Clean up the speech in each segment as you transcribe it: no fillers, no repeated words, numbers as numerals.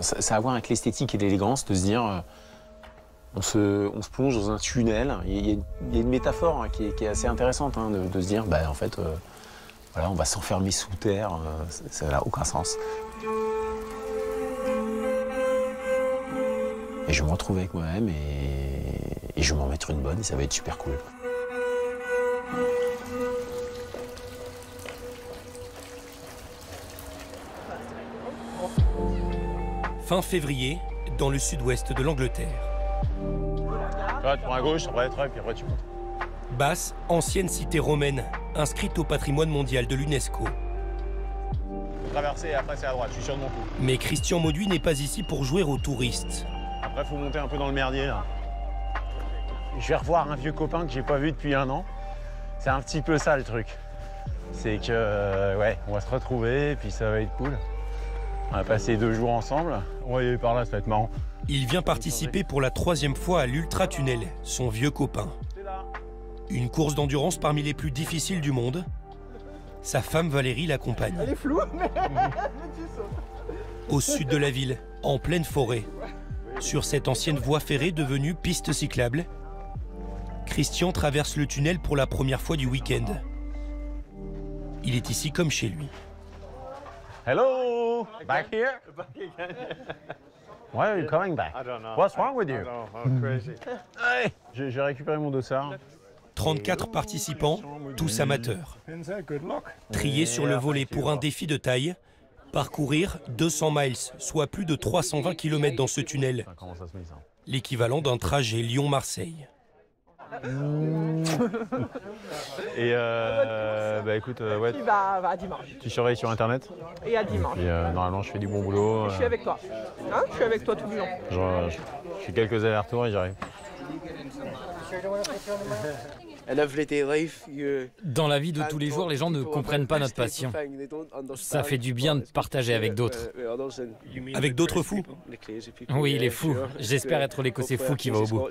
Ça a à voir avec l'esthétique et l'élégance de se dire, on se plonge dans un tunnel. Il y a une métaphore qui est assez intéressante, hein, de se dire, en fait, voilà, on va s'enfermer sous terre, ça n'a aucun sens. Et je vais me retrouver avec moi-même et je vais m'en mettre une bonne et ça va être super cool. Fin février, dans le sud-ouest de l'Angleterre. Tu prends à gauche, après puis après tu montes. Bath, ancienne cité romaine, inscrite au patrimoine mondial de l'UNESCO. Traverser et après c'est à droite, je suis sûr de mon coup. Mais Christian Mauduit n'est pas ici pour jouer aux touristes. Après, faut monter un peu dans le merdier, là. Je vais revoir un vieux copain que j'ai pas vu depuis 1 an. C'est un petit peu ça, le truc. C'est que, ouais, on va se retrouver, et puis ça va être cool. On va passer 2 jours ensemble. On va y aller par là, ça va être marrant. Il vient participer pour la 3e fois à l'Ultra-Tunnel, son vieux copain. Une course d'endurance parmi les plus difficiles du monde. Sa femme Valérie l'accompagne. Elle est floue, mais Au sud de la ville, en pleine forêt, sur cette ancienne voie ferrée devenue piste cyclable, Christian traverse le tunnel pour la première fois du week-end. Il est ici comme chez lui. Hello, back here? Why are you coming back? What's wrong with you? Hey, j'ai récupéré mon dossard. 34 participants, tous amateurs. Triés sur le volet pour un défi de taille, parcourir 200 miles, soit plus de 320 km dans ce tunnel. L'équivalent d'un trajet Lyon-Marseille. Et écoute, ouais. tu vas à dimanche. Tu surveilles sur internet? Et à dimanche. Et normalement, je fais du bon boulot. Je suis avec toi. Hein, je suis avec toi tout le long. Je fais quelques allers-retours et j'arrive. Dans la vie de tous les jours, les gens ne comprennent pas notre passion. Ça fait du bien de partager avec d'autres. Avec d'autres fous? Oui, les fous. J'espère être l'Écossais fou qui va au bout.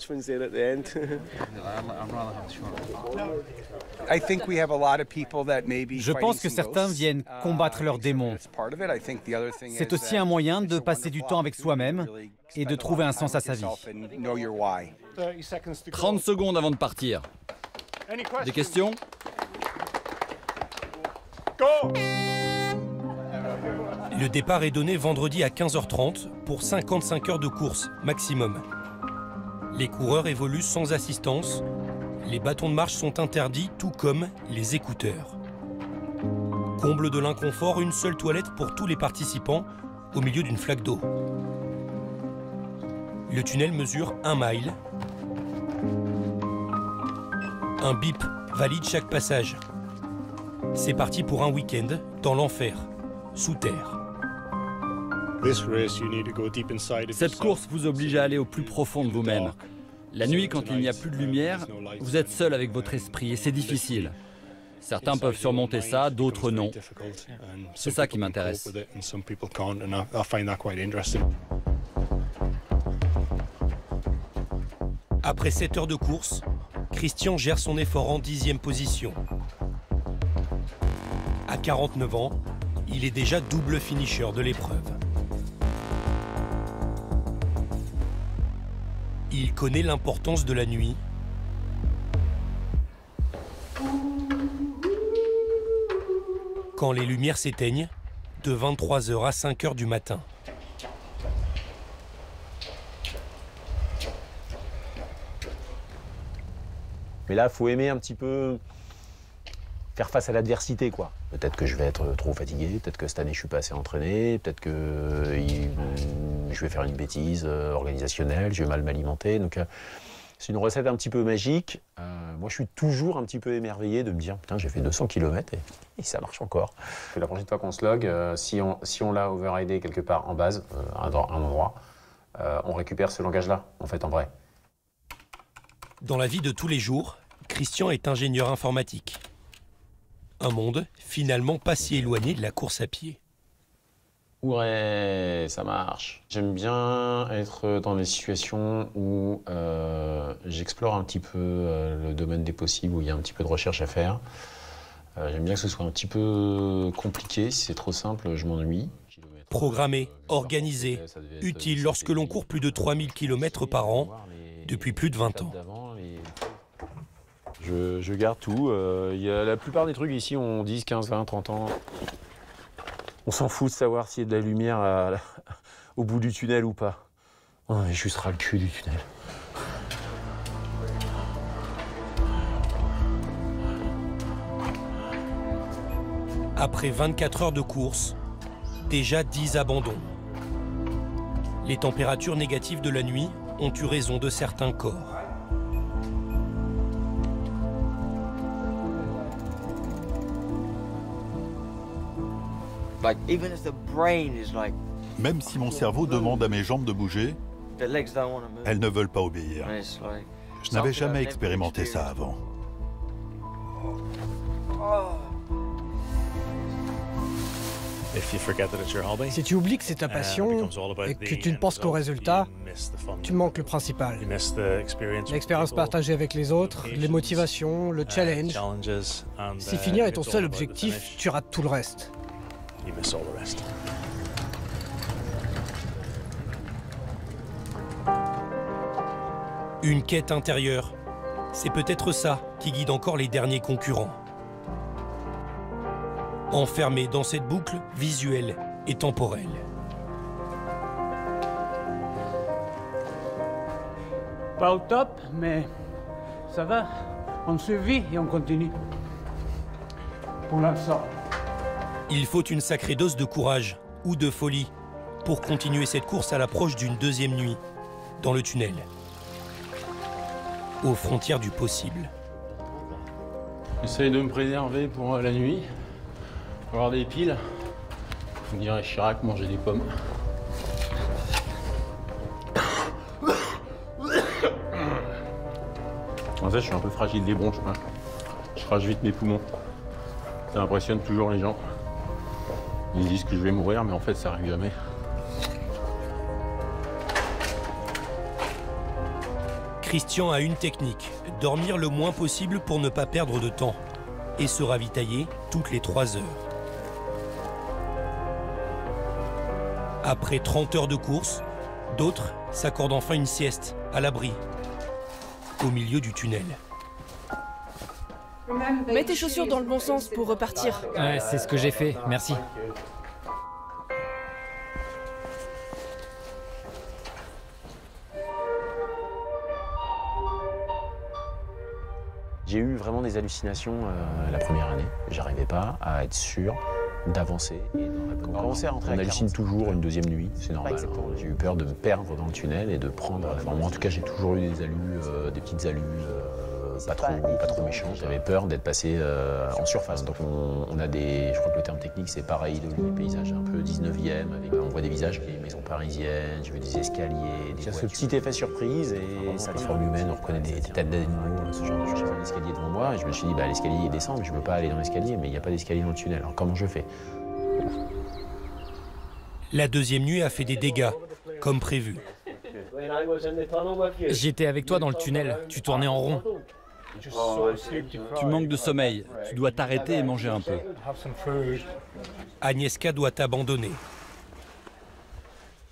Je pense que certains viennent combattre leurs démons. C'est aussi un moyen de passer du temps avec soi-même et de trouver un sens à sa vie. 30 secondes avant de partir. Des questions? Le départ est donné vendredi à 15h30 pour 55 heures de course maximum. Les coureurs évoluent sans assistance. Les bâtons de marche sont interdits, tout comme les écouteurs. Comble de l'inconfort, une seule toilette pour tous les participants au milieu d'une flaque d'eau. Le tunnel mesure 1 mile. Un bip valide chaque passage. C'est parti pour un week-end dans l'enfer, sous terre. Cette course vous oblige à aller au plus profond de vous-même. La nuit, quand il n'y a plus de lumière, vous êtes seul avec votre esprit et c'est difficile. Certains peuvent surmonter ça, d'autres non. C'est ça qui m'intéresse. Après 7 heures de course, Christian gère son effort en 10e position. À 49 ans, il est déjà double finisher de l'épreuve. Il connaît l'importance de la nuit. Quand les lumières s'éteignent, de 23h à 5h du matin. Mais là, il faut aimer un petit peu faire face à l'adversité, quoi. Peut-être que je vais être trop fatigué, peut-être que cette année, je suis pas assez entraîné, peut-être que je vais faire une bêtise organisationnelle, je vais mal m'alimenter. Donc, c'est une recette un petit peu magique. Moi, je suis toujours un petit peu émerveillé de me dire, putain, j'ai fait 200 km et ça marche encore. La prochaine fois qu'on se log, si on l'a overridé quelque part en base, à un endroit, on récupère ce langage-là, en fait, en vrai. Dans la vie de tous les jours, Christian est ingénieur informatique. Un monde finalement pas si éloigné de la course à pied. Ouais, ça marche. J'aime bien être dans des situations où j'explore un petit peu le domaine des possibles, où il y a un petit peu de recherche à faire. J'aime bien que ce soit un petit peu compliqué. Si c'est trop simple, je m'ennuie. Programmé, organisé, utile lorsque l'on court plus de 3000 km par an depuis plus de 20 ans. Je garde tout. La plupart des trucs ici ont 10, 15, 20, 30 ans. On s'en fout de savoir s'il y a de la lumière au bout du tunnel ou pas. On est juste ras le cul du tunnel. Après 24 heures de course, déjà 10 abandons. Les températures négatives de la nuit ont eu raison de certains corps. Même si mon cerveau demande à mes jambes de bouger, elles ne veulent pas obéir. Je n'avais jamais expérimenté ça avant. Si tu oublies que c'est ta passion et que tu ne penses qu'au résultat, tu manques le principal. L'expérience partagée avec les autres, les motivations, le challenge. Si finir est ton seul objectif, tu rates tout le reste. Une quête intérieure, c'est peut-être ça qui guide encore les derniers concurrents. Enfermés dans cette boucle visuelle et temporelle. Pas au top, mais ça va. On survit et on continue. Pour l'instant. Il faut une sacrée dose de courage ou de folie pour continuer cette course à l'approche d'une deuxième nuit dans le tunnel, aux frontières du possible. J'essaye de me préserver pour la nuit. Avoir des piles. On dirait Chirac manger des pommes. En fait, je suis un peu fragile des bronches. Je crache vite mes poumons. Ça impressionne toujours les gens. Ils disent que je vais mourir, mais en fait, ça arrive jamais. Christian a une technique, dormir le moins possible pour ne pas perdre de temps et se ravitailler toutes les 3 heures. Après 30 heures de course, d'autres s'accordent enfin une sieste à l'abri, au milieu du tunnel. Mets tes chaussures dans le bon sens pour repartir. Ouais, c'est ce que j'ai fait, merci. J'ai eu vraiment des hallucinations la première année. J'arrivais pas à être sûr d'avancer. Quand on commence à rentrer, on hallucine toujours une deuxième nuit, c'est normal. J'ai eu peur de me perdre dans le tunnel et de prendre... Enfin, moi en tout cas j'ai toujours eu des des petites allus pas trop méchantes. J'avais peur d'être passé en surface. Donc on a des... Je crois que le terme technique c'est pareil, des paysages un peu 19e. On voit des visages, des maisons parisiennes, j'ai vu des escaliers. Il y a ce petit effet surprise et ça forme humaine, on reconnaît des têtes d'animaux, ce genre de choses. J'avais un escalier devant moi et je me suis dit l'escalier il descend mais je ne peux pas aller dans l'escalier, mais il n'y a pas d'escalier dans le tunnel. Alors comment je fais? La deuxième nuit a fait des dégâts, comme prévu. J'étais avec toi dans le tunnel, tu tournais en rond. Tu manques de sommeil, tu dois t'arrêter et manger un peu. Agnieszka doit abandonner.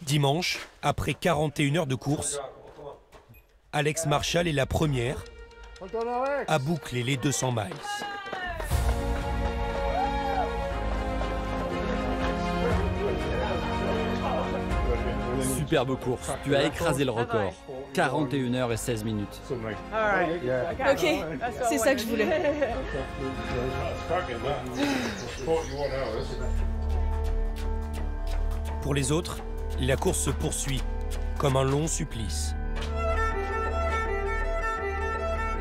Dimanche, après 41 heures de course, Alex Marshall est la première à boucler les 200 miles. Superbe course, tu as écrasé le record. 41 heures et 16 minutes. Ok, c'est ça que je voulais. Pour les autres, la course se poursuit comme un long supplice.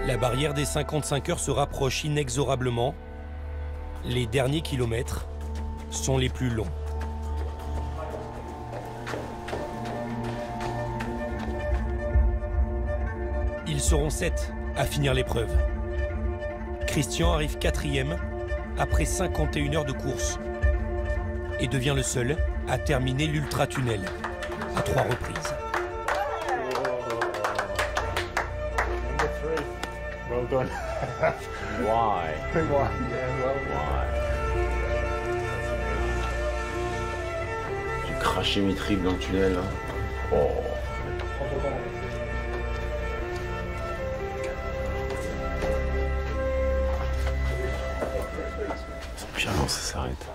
La barrière des 55 heures se rapproche inexorablement. Les derniers kilomètres sont les plus longs. Ils seront 7 à finir l'épreuve. Christian arrive 4e après 51 heures de course et devient le seul à terminer l'ultra-tunnel à 3 reprises. Well done. Why? Why? craché mes tripes dans le tunnel. Là. Oh. C'est violent, ça s'arrête.